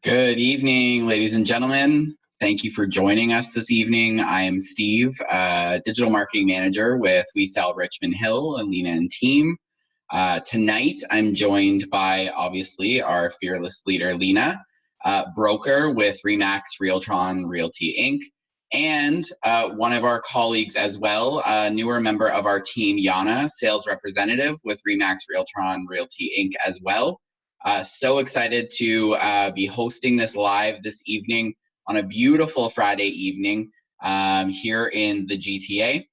Good evening, ladies and gentlemen. Thank you for joining us this evening. I am Steve, Digital Marketing Manager with We Sell Richmond Hill and Lina and team. Tonight, I'm joined by, obviously, our fearless leader, Lina, broker with Remax Realtron Realty Inc., and one of our colleagues as well, a newer member of our team, Yana, sales representative with Remax Realtron Realty Inc. as well. So excited to be hosting this live this evening on a beautiful Friday evening here in the GTA.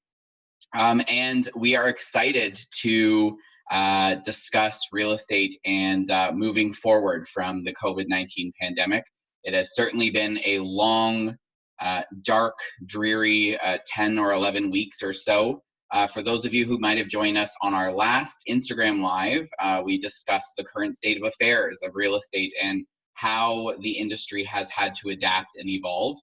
And we are excited to discuss real estate and moving forward from the COVID-19 pandemic. It has certainly been a long, dark, dreary 10 or 11 weeks or so. For those of you who might have joined us on our last Instagram Live, we discussed the current state of affairs of real estate and how the industry has had to adapt and evolve.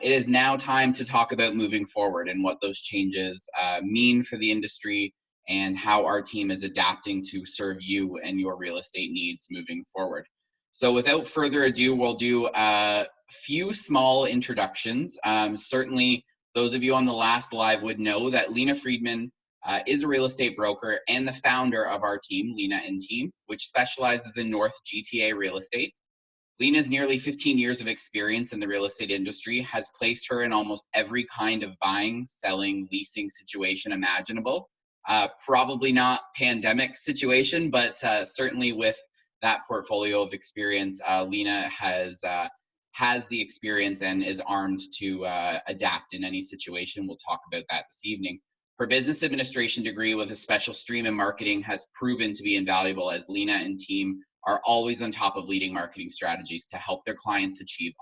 It is now time to talk about moving forward and what those changes mean for the industry and how our team is adapting to serve you and your real estate needs moving forward. So without further ado, we'll do a few small introductions. Certainly, those of you on the last live would know that Lina Friedman is a real estate broker and the founder of our team, Lina and Team, which specializes in North GTA real estate. Lina's nearly 15 years of experience in the real estate industry has placed her in almost every kind of buying, selling, leasing situation imaginable. Probably not pandemic situation, but certainly with that portfolio of experience, Lina has the experience and is armed to adapt in any situation. We'll talk about that this evening. Her business administration degree with a special stream in marketing has proven to be invaluable as Lina and team are always on top of leading marketing strategies to help their clients achieve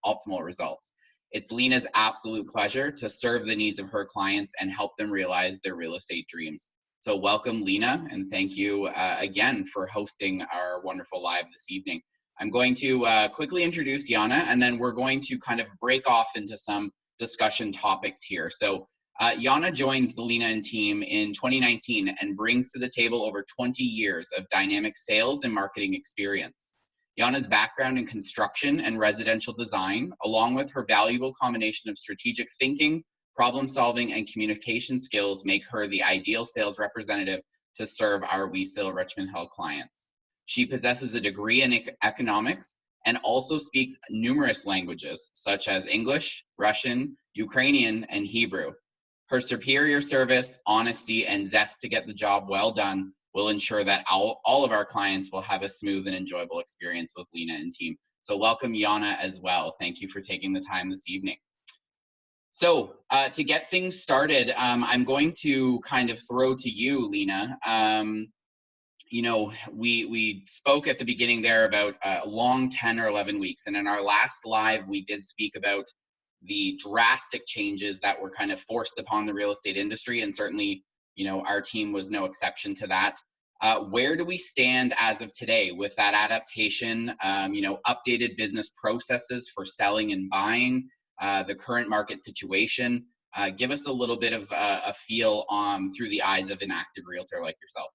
optimal results. It's Lina's absolute pleasure to serve the needs of her clients and help them realize their real estate dreams. So welcome, Lina, and thank you again for hosting our wonderful live this evening. I'm going to quickly introduce Yana, and then we're going to kind of break off into some discussion topics here. So Yana joined the Lina and team in 2019 and brings to the table over 20 years of dynamic sales and marketing experience. Yana's background in construction and residential design, along with her valuable combination of strategic thinking, problem solving, and communication skills make her the ideal sales representative to serve our We Sell Richmond Hill clients. She possesses a degree in economics and also speaks numerous languages such as English, Russian, Ukrainian, and Hebrew. Her superior service, honesty, and zest to get the job well done will ensure that all of our clients will have a smooth and enjoyable experience with Lina and team. So welcome, Yana, as well. Thank you for taking the time this evening. So to get things started, I'm going to kind of throw to you, Lina. You know, we spoke at the beginning there about a long 10 or 11 weeks. And in our last live, we did speak about the drastic changes that were kind of forced upon the real estate industry. And certainly, you know, our team was no exception to that. Where do we stand as of today with that adaptation, you know, updated business processes for selling and buying, the current market situation? Give us a little bit of a feel through the eyes of an active realtor like yourself.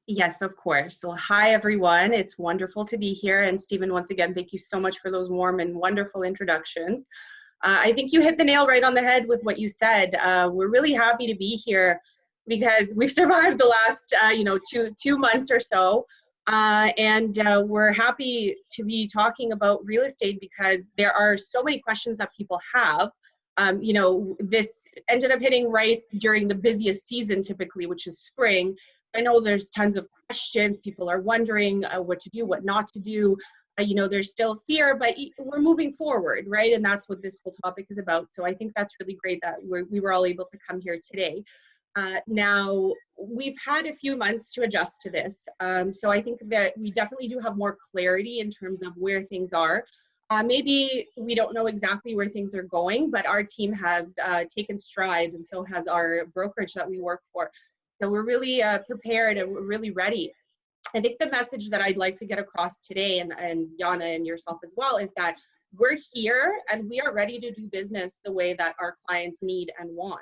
Yes, of course. So hi, everyone. It's wonderful to be here. And Stephen, once again, thank you so much for those warm and wonderful introductions. I think you hit the nail right on the head with what you said. We're really happy to be here because we've survived the last, you know, two months or so. And we're happy to be talking about real estate because there are so many questions that people have. You know, this ended up hitting right during the busiest season typically, which is spring. I know there's tons of questions. People are wondering what to do, what not to do. You know, there's still fear, but we're moving forward, right? And that's what this whole topic is about. So I think that's really great that we were all able to come here today. Now, we've had a few months to adjust to this. So I think that we definitely do have more clarity in terms of where things are. Maybe we don't know exactly where things are going, but our team has taken strides, and so has our brokerage that we work for. So we're really prepared and we're really ready. I think the message that I'd like to get across today, and Yana and yourself as well, is that we're here and we are ready to do business the way that our clients need and want.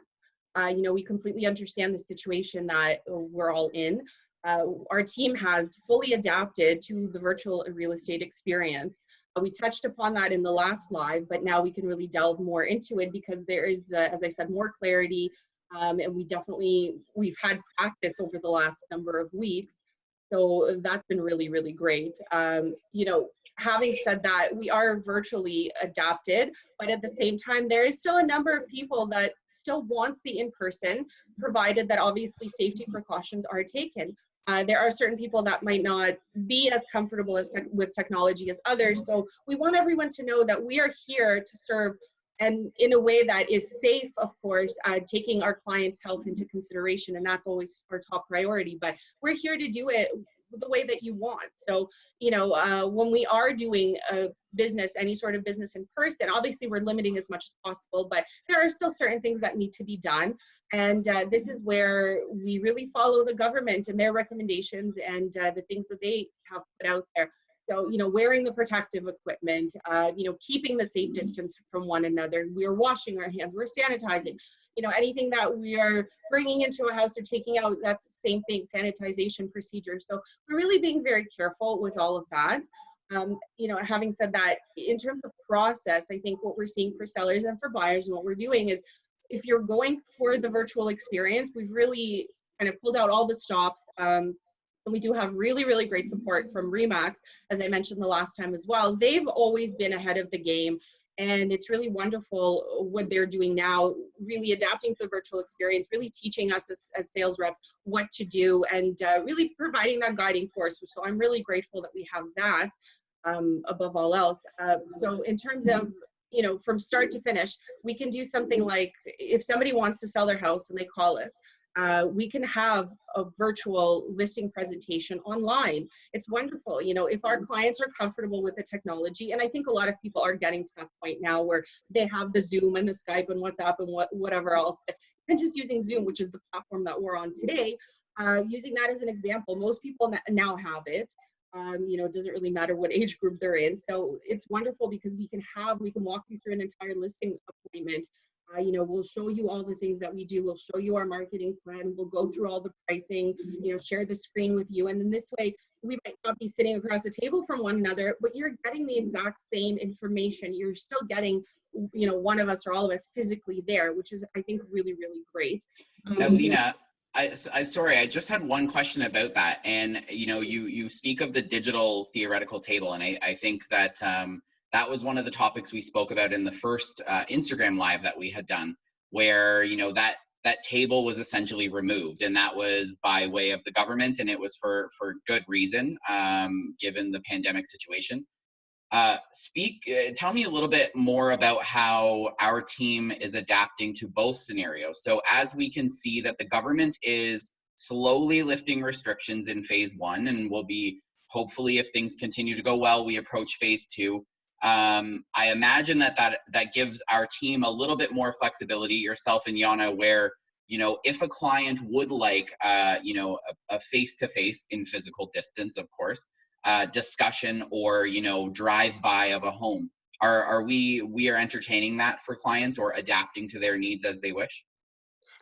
You know, we completely understand the situation that we're all in. our team has fully adapted to the virtual real estate experience. We touched upon that in the last live, but now we can really delve more into it because there is, as I said, more clarity. And we've had practice over the last number of weeks. So that's been really, really great. Having said that, we are virtually adapted, but at the same time, there is still a number of people that still wants the in-person, provided that obviously safety precautions are taken. There are certain people that might not be as comfortable with technology as others. So we want everyone to know that we are here to serve, and in a way that is safe, of course, taking our clients' health into consideration, and that's always our top priority. But we're here to do it the way that you want. So, when we are doing a business, any sort of business in person, obviously we're limiting as much as possible, but there are still certain things that need to be done. And this is where we really follow the government and their recommendations and the things that they have put out there. So, wearing the protective equipment, keeping the safe distance from one another. We're washing our hands, we're sanitizing. Anything that we are bringing into a house or taking out, that's the same thing, sanitization procedures. So we're really being very careful with all of that. Having said that, in terms of process, I think what we're seeing for sellers and for buyers and what we're doing is, if you're going for the virtual experience, we've really kind of pulled out all the stops. And we do have really, really great support from RE/MAX, as I mentioned the last time as well. They've always been ahead of the game. And it's really wonderful what they're doing now, really adapting to the virtual experience, really teaching us as sales reps what to do, and really providing that guiding force. So I'm really grateful that we have that above all else. So in terms of, from start to finish, we can do something like, if somebody wants to sell their house and they call us, we can have a virtual listing presentation online. It's wonderful. If our clients are comfortable with the technology, and I think a lot of people are getting to that point now where they have the Zoom and the Skype and WhatsApp and whatever else, but even just using Zoom, which is the platform that we're on today, using that as an example, most people now have it. It doesn't really matter what age group they're in. So it's wonderful because we can walk you through an entire listing appointment. We'll show you all the things that we do. We'll show you our marketing plan. We'll go through all the pricing, share the screen with you. And then this way, we might not be sitting across the table from one another, but you're getting the exact same information. You're still getting, one of us or all of us physically there, which is, I think, really, really great. Now, Lina, sorry, I just had one question about that. And, you speak of the digital theoretical table. And I think that that was one of the topics we spoke about in the first Instagram live that we had done, where, that table was essentially removed, and that was by way of the government, and it was for good reason, given the pandemic situation. Tell me a little bit more about how our team is adapting to both scenarios. So as we can see that the government is slowly lifting restrictions in phase 1, and will be, hopefully, if things continue to go well, we approach phase 2. I imagine that gives our team a little bit more flexibility, yourself and Yana, where, if a client would like, a face-to-face in physical distance, of course, discussion or, drive-by of a home, we are entertaining that for clients or adapting to their needs as they wish?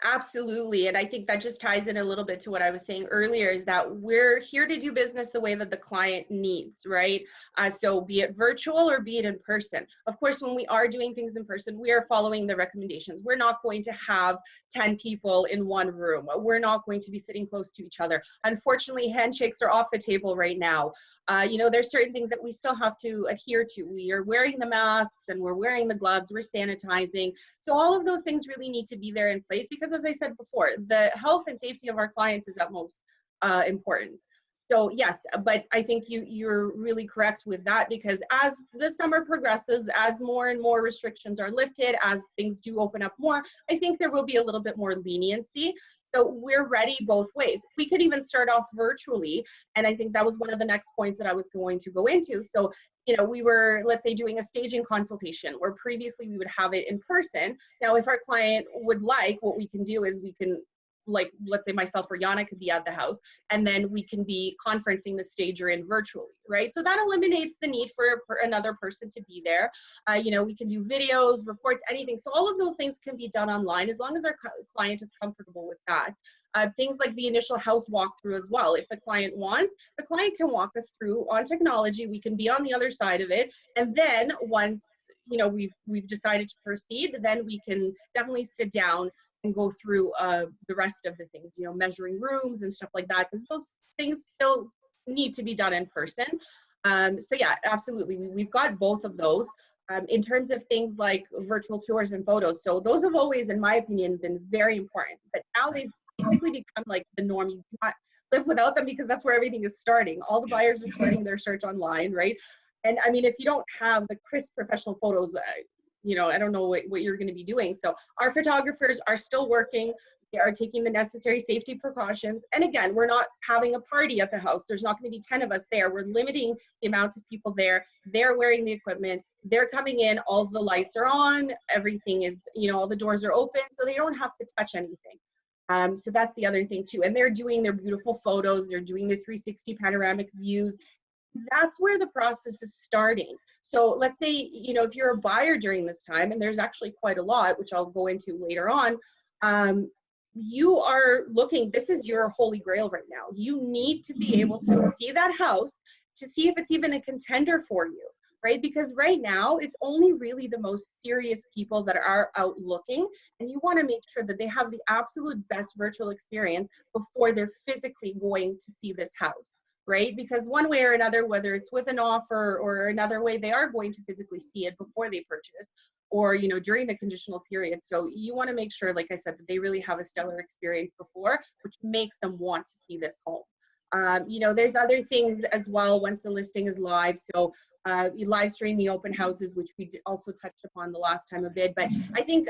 Absolutely. And I think that just ties in a little bit to what I was saying earlier, is that we're here to do business the way that the client needs, right? So be it virtual or be it in person. Of course, when we are doing things in person, we are following the recommendations. We're not going to have 10 people in one room. We're not going to be sitting close to each other. Unfortunately, handshakes are off the table right now. There's certain things that we still have to adhere to. We are wearing the masks and we're wearing the gloves, we're sanitizing. So all of those things really need to be there in place because, as I said before, the health and safety of our clients is utmost importance. So yes, but I think you're really correct with that, because as the summer progresses, as more and more restrictions are lifted, as things do open up more, I think there will be a little bit more leniency. So we're ready both ways. We could even start off virtually. And I think that was one of the next points that I was going to go into. So, we were, let's say, doing a staging consultation where previously we would have it in person. Now, if our client would like, what we can do is we can, like, let's say myself or Yana could be at the house, and then we can be conferencing the stager in virtually, right? So that eliminates the need for another person to be there. We can do videos, reports, anything. So all of those things can be done online as long as our client is comfortable with that. Things like the initial house walkthrough as well. If the client wants, the client can walk us through on technology. We can be on the other side of it. And then once, you know, we've decided to proceed, then we can definitely sit down and go through the rest of the things, you know, measuring rooms and stuff like that, because those things still need to be done in person. So yeah, absolutely. We've got both of those. In terms of things like virtual tours and photos. So those have always, in my opinion, been very important, but now they've basically become like the norm. You cannot live without them because that's where everything is starting. All the buyers are starting their search online, right? And I mean, if you don't have the crisp professional photos, you know, I don't know what you're going to be doing. So our photographers are still working. They are taking the necessary safety precautions. And again, we're not having a party at the house. There's not going to be 10 of us there. We're limiting the amount of people there. They're wearing the equipment. They're coming in. All of the lights are on. Everything is, you know, all the doors are open, so they don't have to touch anything. So that's the other thing too. And they're doing their beautiful photos. They're doing the 360 panoramic views. That's where the process is starting. So let's say, you know, if you're a buyer during this time, and there's actually quite a lot, which I'll go into later on, you are looking, this is your holy grail right now. You need to be able to see that house to see if it's even a contender for you, right? Because right now it's only really the most serious people that are out looking, and you want to make sure that they have the absolute best virtual experience before they're physically going to see this house, right? Because one way or another, whether it's with an offer or another way, they are going to physically see it before they purchase, or, you know, during the conditional period. So you want to make sure, like I said, that they really have a stellar experience before, which makes them want to see this home. You know, there's other things as well once the listing is live. So you live stream the open houses, which we also touched upon the last time a bit. But I think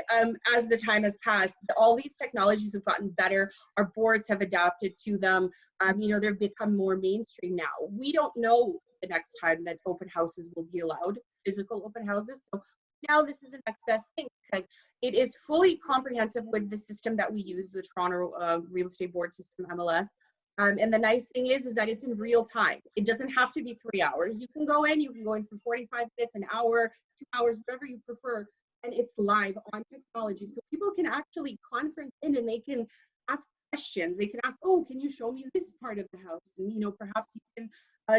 as the time has passed, all these technologies have gotten better. Our boards have adapted to them. You know, they've become more mainstream now. We don't know the next time that open houses will be allowed, physical open houses. So now this is the next best thing, because it is fully comprehensive with the system that we use, the Toronto Real Estate Board System, MLS. And the nice thing is that it's in real time. It doesn't have to be 3 hours. You can go in for 45 minutes, an hour, 2 hours, whatever you prefer, and it's live on technology. So people can actually conference in and they can ask questions. They can ask, oh, can you show me this part of the house? And, you know, perhaps you can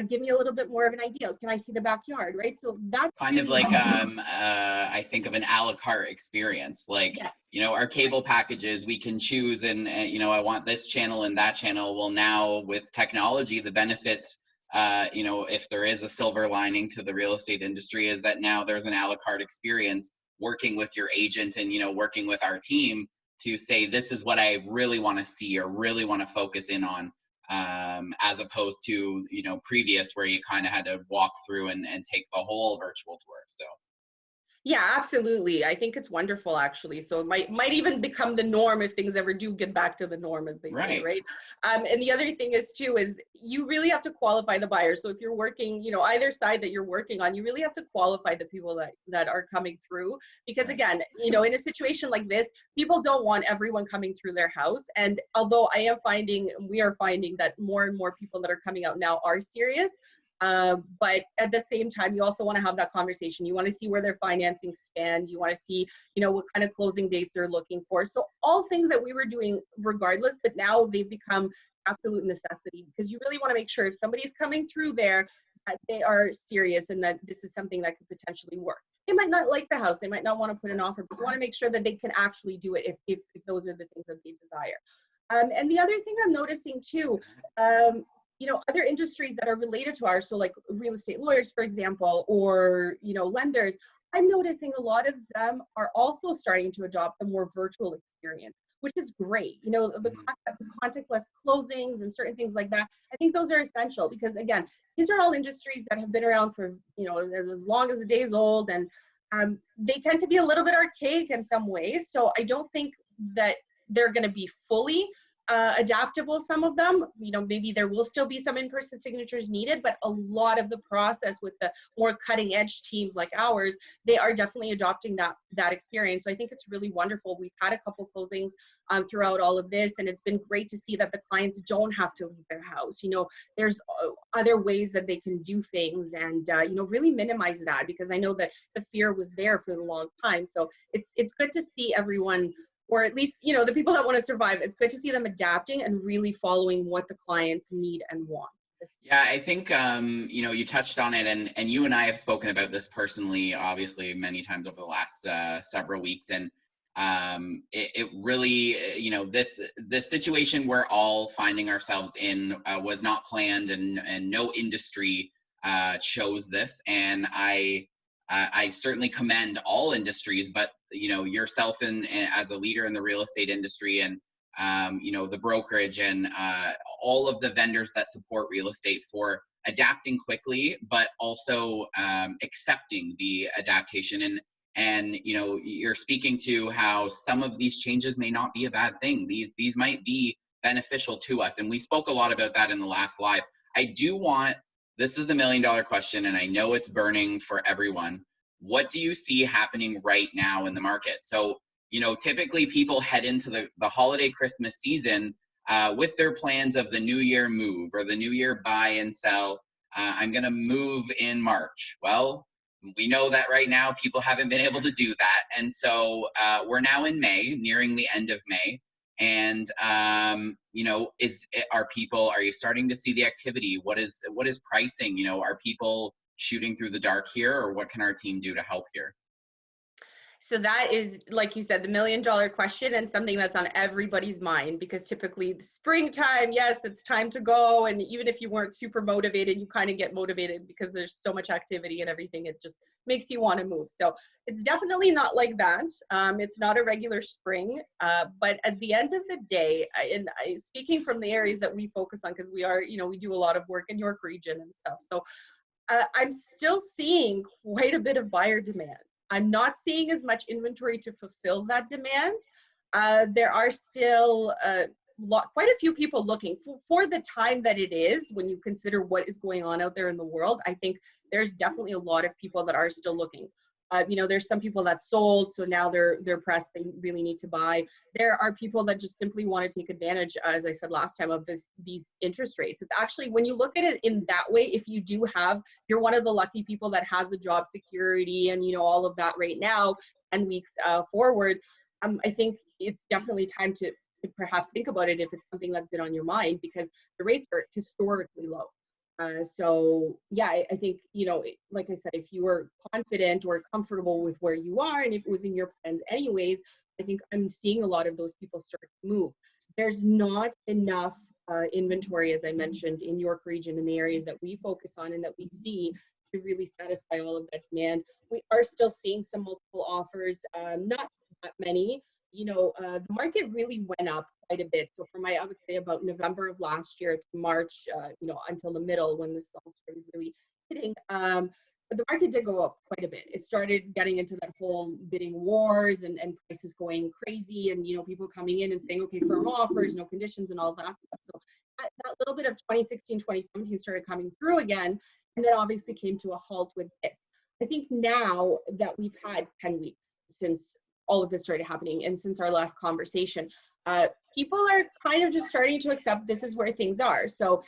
give me a little bit more of an idea. Can I see the backyard, right? So that's kind of like I think of an a la carte experience. Like, yes. You know, our cable packages, we can choose and you know, I want this channel and that channel. Well, now with technology, the benefit, you know, if there is a silver lining to the real estate industry, is that now there's an a la carte experience working with your agent and, you know, working with our team to say, this is what I really want to see or really want to focus in on. As opposed to, you know, previous where you kind of had to walk through and take the whole virtual tour. So yeah, absolutely. I think it's wonderful, actually. So it might even become the norm if things ever do get back to the norm, as they say, right? And the other thing is too, is you really have to qualify the buyers. So if you're working, you know, either side that you're working on, you really have to qualify the people that are coming through. Because again, you know, in a situation like this, people don't want everyone coming through their house. And although we are finding that more and more people that are coming out now are serious, but at the same time, you also want to have that conversation. You want to see where their financing stands. You want to see, you know, what kind of closing dates they're looking for. So all things that we were doing regardless, but now they've become absolute necessity, because you really want to make sure if somebody's coming through there, that they are serious and that this is something that could potentially work. They might not like the house. They might not want to put an offer, but you want to make sure that they can actually do it if those are the things that they desire. And the other thing I'm noticing too, you know, other industries that are related to ours, so like real estate lawyers, for example, or, you know, lenders, I'm noticing a lot of them are also starting to adopt a more virtual experience, which is great. You know, the contactless closings and certain things like that. I think those are essential because, again, these are all industries that have been around for, you know, as long as the day is old, and they tend to be a little bit archaic in some ways. So I don't think that they're going to be fully adaptable. Some of them, you know, maybe there will still be some in-person signatures needed, but a lot of the process with the more cutting edge teams like ours, they are definitely adopting that experience. So I think it's really wonderful. We've had a couple closings throughout all of this, and it's been great to see that the clients don't have to leave their house. You know, there's other ways that they can do things, and you know, really minimize that, because I know that the fear was there for a long time. So it's good to see everyone or at least, you know, the people that want to survive, it's good to see them adapting and really following what the clients need and want. Yeah, I think you know, you touched on it, and you and I have spoken about this personally, obviously, many times over the last several weeks, and it really, you know, this situation we're all finding ourselves in was not planned, and no industry chose this, and I certainly commend all industries, but you know, yourself and as a leader in the real estate industry, and you know, the brokerage, and all of the vendors that support real estate for adapting quickly, but also accepting the adaptation. And you know, you're speaking to how some of these changes may not be a bad thing. These might be beneficial to us, and we spoke a lot about that in the last live. I do want, this is the $1,000,000 question, and I know it's burning for everyone. What do you see happening right now in the market? So, you know, typically people head into the holiday Christmas season with their plans of the new year move or the new year buy and sell. I'm going to move in March. Well, we know that right now people haven't been able to do that. And so we're now in May, nearing the end of May. And, you know, are you starting to see the activity? What is pricing? You know, are people shooting through the dark here, or what can our team do to help here? So that is, like you said, the $1,000,000 question, and something that's on everybody's mind, because typically the springtime, yes, it's time to go. And even if you weren't super motivated, you kind of get motivated because there's so much activity and everything. It just makes you want to move. So it's definitely not like that. It's not a regular spring. But at the end of the day, speaking from the areas that we focus on, because we are, you know, we do a lot of work in York region and stuff. So I'm still seeing quite a bit of buyer demand. I'm not seeing as much inventory to fulfill that demand. There are still quite a few people looking for the time that it is. When you consider what is going on out there in the world, I think there's definitely a lot of people that are still looking. You know, there's some people that sold, so now they're pressed, they really need to buy. There are people that just simply want to take advantage, as I said last time, of these interest rates. It's actually, when you look at it in that way, if you're one of the lucky people that has the job security and, you know, all of that right now, 10 weeks forward, I think it's definitely time to perhaps think about it if it's something that's been on your mind, because the rates are historically low. So yeah, I think, you know, like I said, if you were confident or comfortable with where you are, and if it was in your plans anyways, I think I'm seeing a lot of those people start to move. There's not enough inventory, as I mentioned, in York region, in the areas that we focus on and that we see, to really satisfy all of that demand. We are still seeing some multiple offers, not that many. You know, the market really went up quite a bit. So from I would say about November of last year to March, you know, until the middle, when this all started really hitting, but the market did go up quite a bit. It started getting into that whole bidding wars, and prices going crazy, and, you know, people coming in and saying, okay, firm offers, no conditions, and all that stuff. So that little bit of 2016, 2017 started coming through again, and then obviously came to a halt with this. I think now that we've had 10 weeks since all of this started happening, and since our last conversation, people are kind of just starting to accept this is where things are. So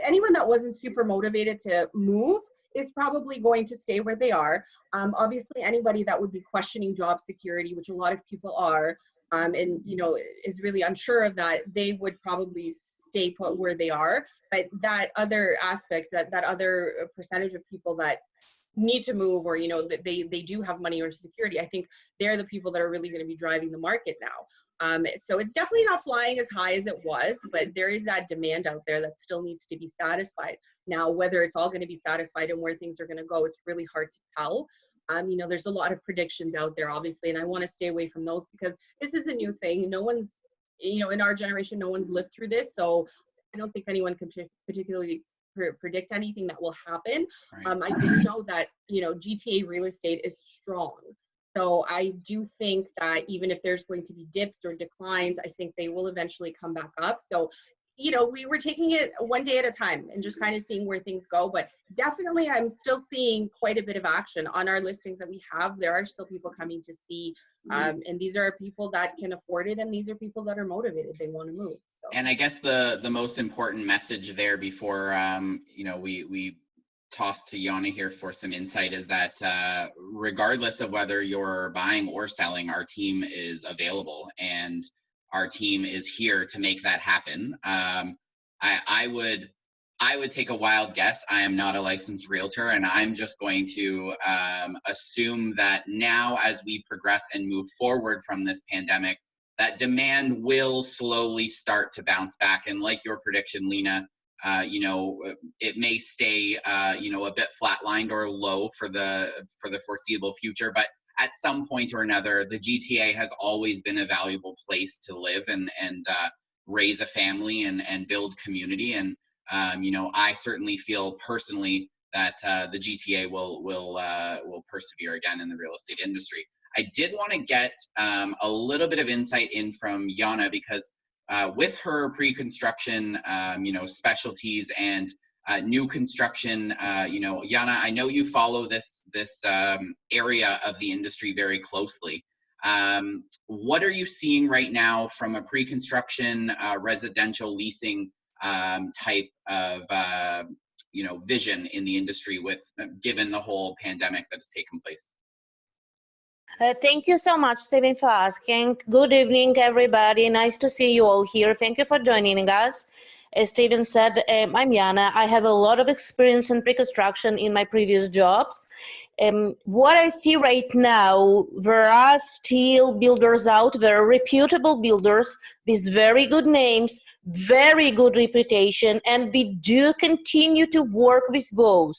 anyone that wasn't super motivated to move is probably going to stay where they are. Obviously, anybody that would be questioning job security, which a lot of people are, and, you know, is really unsure of that, they would probably stay put where they are. But that other aspect, that other percentage of people that need to move, or, you know, that they do have money or security, I think they're the people that are really going to be driving the market now. So it's definitely not flying as high as it was, but there is that demand out there that still needs to be satisfied. Now, whether it's all going to be satisfied and where things are going to go, it's really hard to tell. You know, there's a lot of predictions out there, obviously, and I want to stay away from those, because this is a new thing. No one's, you know, in our generation, no one's lived through this. So I don't think anyone can particularly predict anything that will happen. Right. I do know that, you know, GTA real estate is strong. So I do think that even if there's going to be dips or declines, I think they will eventually come back up. So, you know, we were taking it one day at a time and just kind of seeing where things go. But definitely, I'm still seeing quite a bit of action on our listings that we have. There are still people coming to see, and these are people that can afford it, and these are people that are motivated. They want to move. So. And I guess the most important message there before you know, we toss to Yana here for some insight is that regardless of whether you're buying or selling, our team is available and our team is here to make that happen. I would take a wild guess. I am not a licensed realtor, and I'm just going to assume that now, as we progress and move forward from this pandemic, that demand will slowly start to bounce back. And like your prediction, Lina, it may stay, a bit flatlined or low for the foreseeable future, but at some point or another, the GTA has always been a valuable place to live and raise a family and build community. And I certainly feel personally that the GTA will persevere again in the real estate industry. I did want to get a little bit of insight in from Yana because with her pre-construction, specialties and new construction, Yana, I know you follow this area of the industry very closely. What are you seeing right now from a pre-construction residential leasing type of vision in the industry with given the whole pandemic that's taken place? Thank you so much, Stephen, for asking. Good evening, everybody. Nice to see you all here. Thank you for joining us. As Stephen said, I'm Yana. I have a lot of experience in pre-construction in my previous jobs. What I see right now, there are still builders out there, reputable builders with very good names, very good reputation, and we do continue to work with both.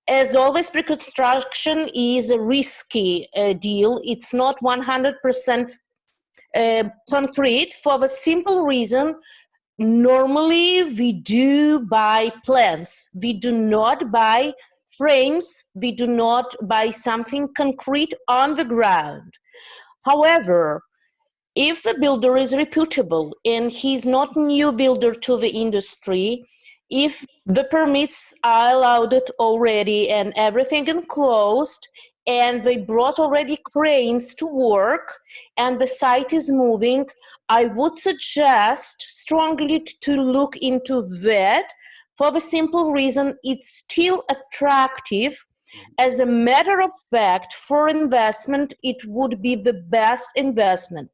As always, pre-construction is a risky deal. It's not 100% concrete for the simple reason, normally we do buy plans. We do not buy frames. We do not buy something concrete on the ground. However, if a builder is reputable and he's not new builder to the industry, if the permits are allowed it already and everything enclosed, and they brought already cranes to work and the site is moving, I would suggest strongly to look into that for the simple reason it's still attractive. As a matter of fact, for investment, it would be the best investment.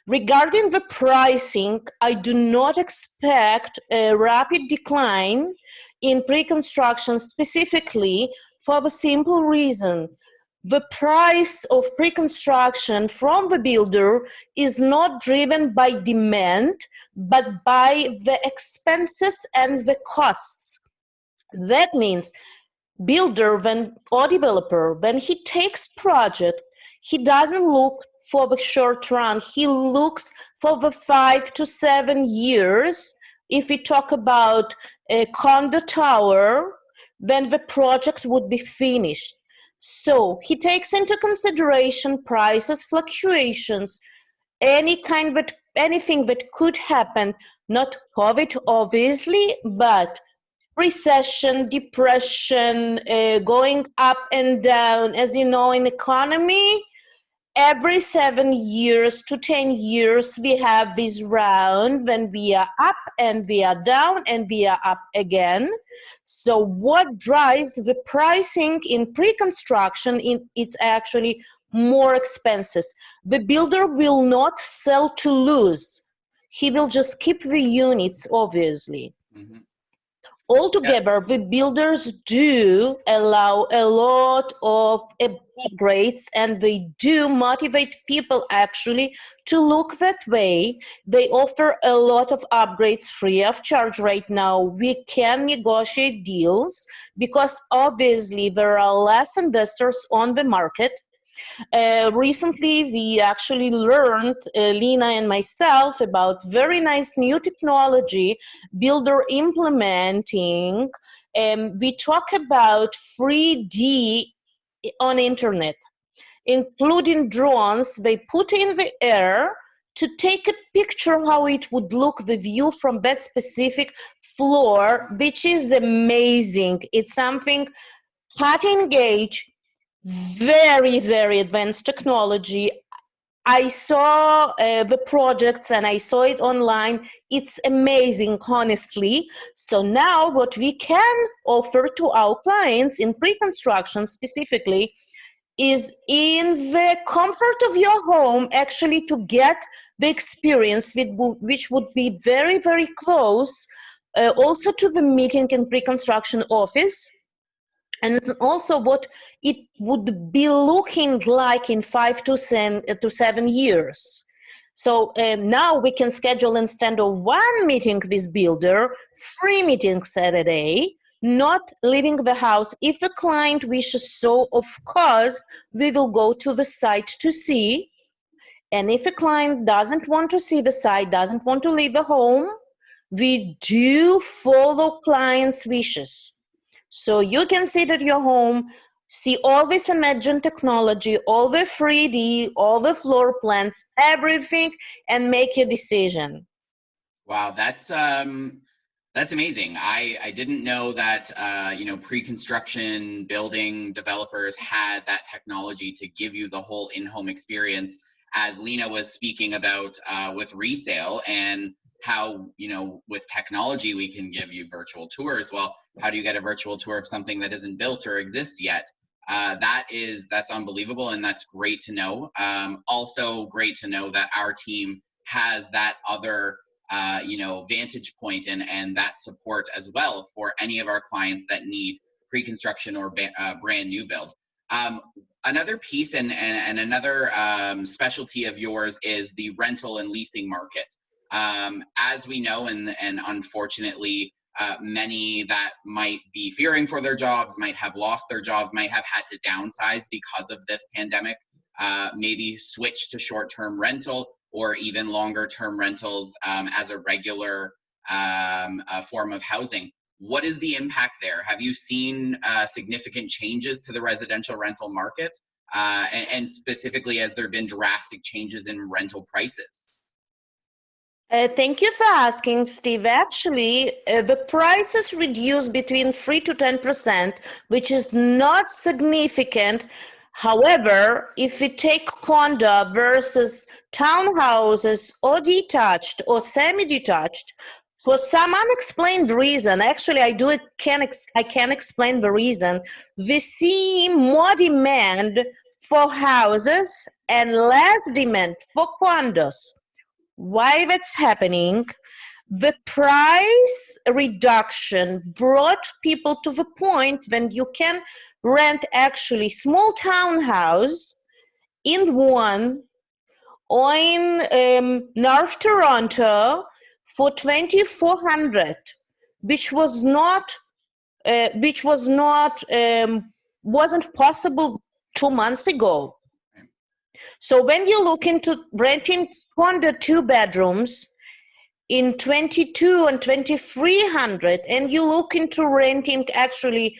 Regarding the pricing, I do not expect a rapid decline in pre-construction specifically for the simple reason. The price of pre-construction from the builder is not driven by demand, but by the expenses and the costs. That means builder or developer, when he takes project, he doesn't look for the short run, he looks for the 5 to 7 years. If we talk about a condo tower, then the project would be finished. So he takes into consideration prices, fluctuations, anything that could happen, not COVID obviously, but recession, depression, going up and down. As you know, in economy, every 7 years to 10 years, we have this round when we are up and we are down and we are up again. So what drives the pricing in pre-construction, it's actually more expenses. The builder will not sell to lose. He will just keep the units, obviously. Mm-hmm. Altogether, the builders do allow a lot of upgrades and they do motivate people actually to look that way. They offer a lot of upgrades free of charge right now. We can negotiate deals because obviously there are less investors on the market. Recently, we actually learned, Lina and myself, about very nice new technology builder implementing. We talk about 3D on internet, including drones. They put in the air to take a picture how it would look, the view from that specific floor, which is amazing. It's something cutting edge, very, very advanced technology. I saw the projects and I saw it online. It's amazing, honestly. So now what we can offer to our clients in pre-construction specifically is in the comfort of your home actually to get the experience which would be very, very close also to the meeting and pre-construction office. And also what it would be looking like in 5 to 7 years. So now we can schedule instead of 1 meeting with builder, 3 meetings at a day, not leaving the house. If a client wishes so, of course, we will go to the site to see. And if a client doesn't want to see the site, doesn't want to leave the home, we do follow clients' wishes. So you can sit at your home, see all this imagined technology, all the 3D, all the floor plans, everything, and make your decision. Wow, that's amazing. I didn't know that you know, pre-construction building developers had that technology to give you the whole in-home experience, as Lina was speaking about with resale, and how, you know, with technology we can give you virtual tours. Well, how do you get a virtual tour of something that isn't built or exists yet? That's unbelievable, and that's great to know. Also great to know that our team has that other you know, vantage point and that support as well for any of our clients that need pre-construction or brand new build. Another piece and another specialty of yours is the rental and leasing market. As we know, and unfortunately, many that might be fearing for their jobs, might have lost their jobs, might have had to downsize because of this pandemic, maybe switch to short-term rental or even longer-term rentals as a regular form of housing. What is the impact there? Have you seen significant changes to the residential rental market? And specifically, has there been drastic changes in rental prices? Thank you for asking, Steve. Actually, the prices reduced between 3 to 10%, which is not significant. However, if we take condo versus townhouses or detached or semi-detached, for some unexplained reason, actually I can explain the reason, we see more demand for houses and less demand for condos. Why that's happening? The price reduction brought people to the point when you can rent actually small townhouse in Vaughan or in North Toronto for $2,400, which wasn't possible 2 months ago. So when you look into renting 2 bedrooms in 22 and 2,300, and you look into renting actually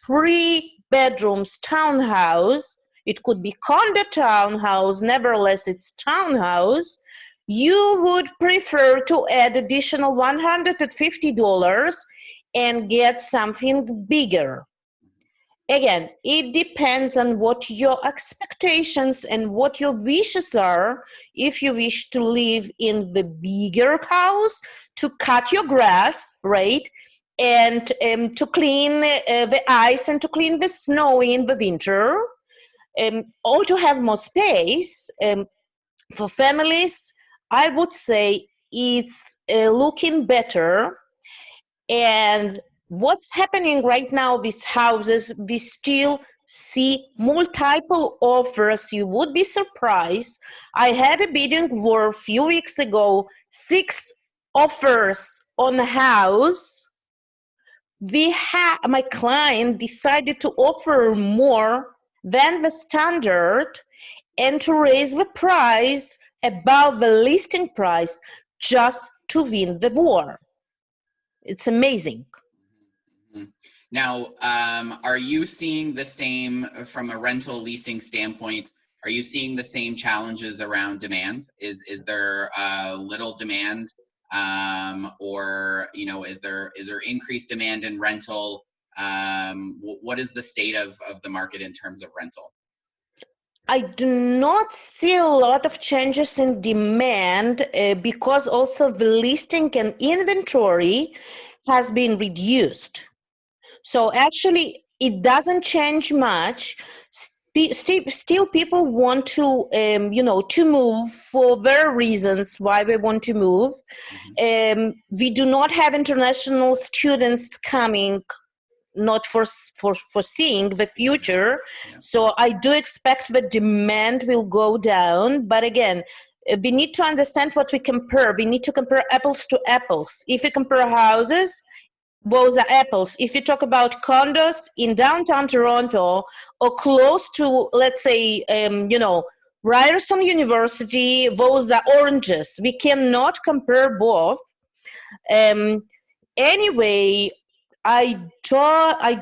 3 bedrooms townhouse, it could be condo townhouse, nevertheless it's townhouse, you would prefer to add additional $150 and get something bigger. Again, it depends on what your expectations and what your wishes are. If you wish to live in the bigger house, to cut your grass, right? And to clean the ice and to clean the snow in the winter, or to have more space. For families, I would say it's looking better. And what's happening right now with houses, we still see multiple offers. You would be surprised. I had a bidding war a few weeks ago, 6 offers on a house. My client decided to offer more than the standard and to raise the price above the listing price just to win the war. It's amazing. Now, are you seeing the same from a rental leasing standpoint? Are you seeing the same challenges around demand? Is there little demand, or you know, is there increased demand in rental? What is the state of the market in terms of rental? I do not see a lot of changes in demand because also the listing and inventory has been reduced. So actually, it doesn't change much. Still, people want to, to move for their reasons why they want to move. We do not have international students coming, not foreseeing the future. Yeah. So I do expect the demand will go down. But again, we need to understand what we compare. We need to compare apples to apples. If we compare houses, those are apples. If you talk about condos in downtown Toronto or close to, let's say, Ryerson University, those are oranges. We cannot compare both. Um, anyway, I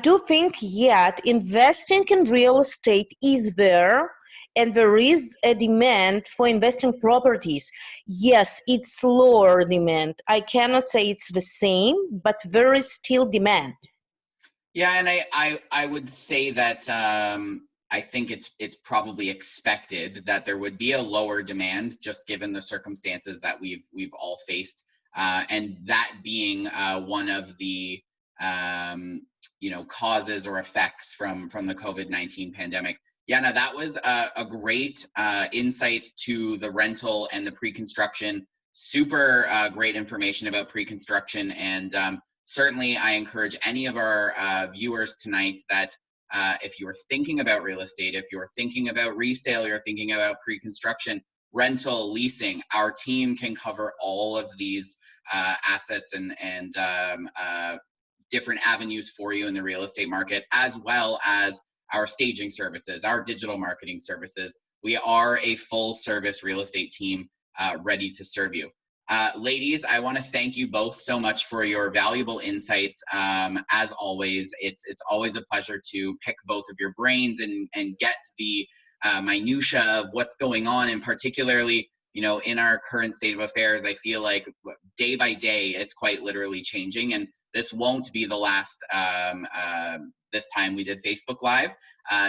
do think yet investing in real estate is there, and there is a demand for investing properties. Yes, it's lower demand. I cannot say it's the same, but there is still demand. Yeah, and I would say that I think it's probably expected that there would be a lower demand just given the circumstances that we've all faced, and that being one of the causes or effects from the COVID-19 pandemic. Yeah, no, that was a great insight to the rental and the pre-construction. Super great information about pre-construction, and certainly I encourage any of our viewers tonight that if you're thinking about real estate, if you're thinking about resale, you're thinking about pre-construction, rental, leasing, our team can cover all of these assets and different avenues for you in the real estate market, as well as our staging services, our digital marketing services. We are a full service real estate team ready to serve you. Ladies, I want to thank you both so much for your valuable insights. As always, it's always a pleasure to pick both of your brains and get the minutia of what's going on, and particularly, in our current state of affairs, I feel like day by day, it's quite literally changing, and this won't be the last. This time we did Facebook Live.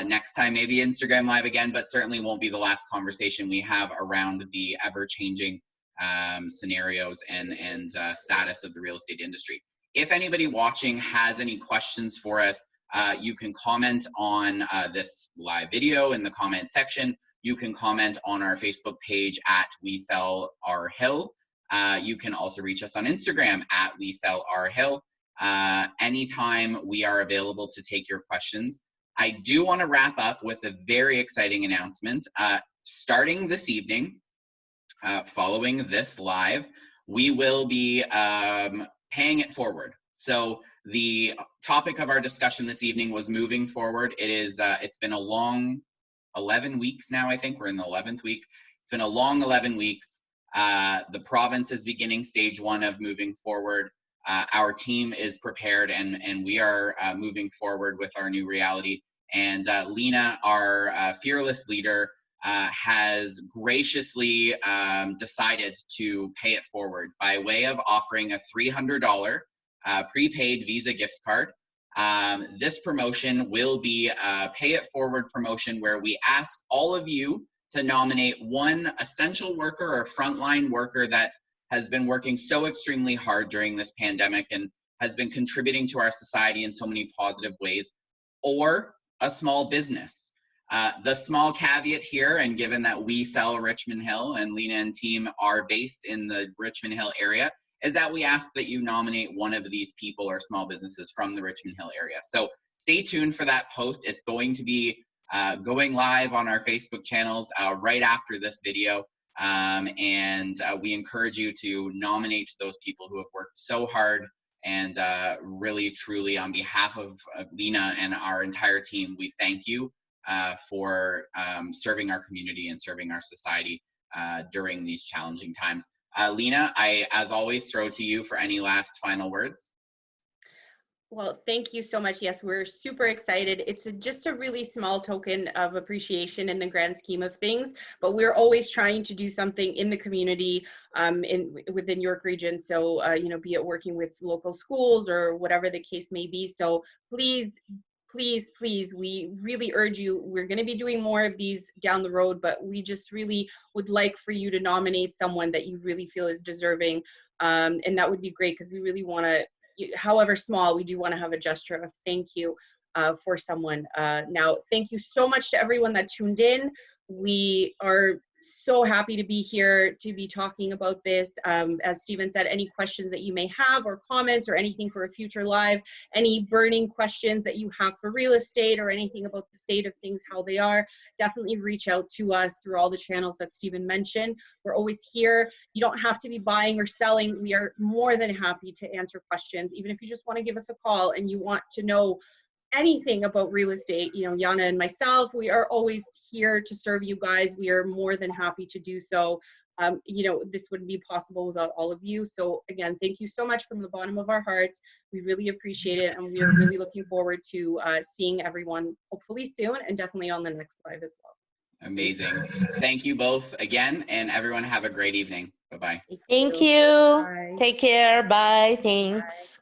Next time maybe Instagram Live again, but certainly won't be the last conversation we have around the ever-changing scenarios and status of the real estate industry. If anybody watching has any questions for us, you can comment on this live video in the comment section. You can comment on our Facebook page at We Sell Our Hill. You can also reach us on Instagram at We Sell Our Hill. Anytime we are available to take your questions. I do want to wrap up with a very exciting announcement. Starting this evening, following this live, we will be paying it forward. So the topic of our discussion this evening was moving forward. It's been a long 11 weeks now. I think we're in the 11th week. It's been a long 11 weeks. The province is beginning stage 1 of moving forward. Our team is prepared, and we are moving forward with our new reality. And Lina, our fearless leader, has graciously decided to pay it forward by way of offering a $300 prepaid Visa gift card. This promotion will be a pay it forward promotion where we ask all of you to nominate one essential worker or frontline worker that has been working so extremely hard during this pandemic and has been contributing to our society in so many positive ways, or a small business. The small caveat here, and given that we sell Richmond Hill and Lina and team are based in the Richmond Hill area, is that we ask that you nominate one of these people or small businesses from the Richmond Hill area. So stay tuned for that post. It's going to be going live on our Facebook channels right after this video. And we encourage you to nominate those people who have worked so hard, and really, truly, on behalf of Lina and our entire team, we thank you for serving our community and serving our society during these challenging times. Lina, I, as always, throw to you for any last final words. Well, thank you so much. Yes, we're super excited. It's just a really small token of appreciation in the grand scheme of things, but we're always trying to do something in the community within York Region. So, be it working with local schools or whatever the case may be. So please please, please, we really urge you. We're going to be doing more of these down the road, but we just really would like for you to nominate someone that you really feel is deserving. And that would be great, because we really want to, however small, we do want to have a gesture of thank you for someone. Now, thank you so much to everyone that tuned in. We are so happy to be here to be talking about this. As Stephen said, any questions that you may have or comments or anything for a future live, any burning questions that you have for real estate or anything about the state of things, how they are, definitely reach out to us through all the channels that Stephen mentioned. We're always here. You don't have to be buying or selling. We are more than happy to answer questions. Even if you just want to give us a call and you want to know anything about real estate, you know, Yana and myself, we are always here to serve you guys. We are more than happy to do so. You know, this wouldn't be possible without all of you. So again, thank you so much from the bottom of our hearts. We really appreciate it, and we are really looking forward to seeing everyone hopefully soon, and definitely on the next live as well. Amazing. Thank you both again, and everyone have a great evening. Bye-bye. Thank you. Bye. Take care. Bye. Thanks.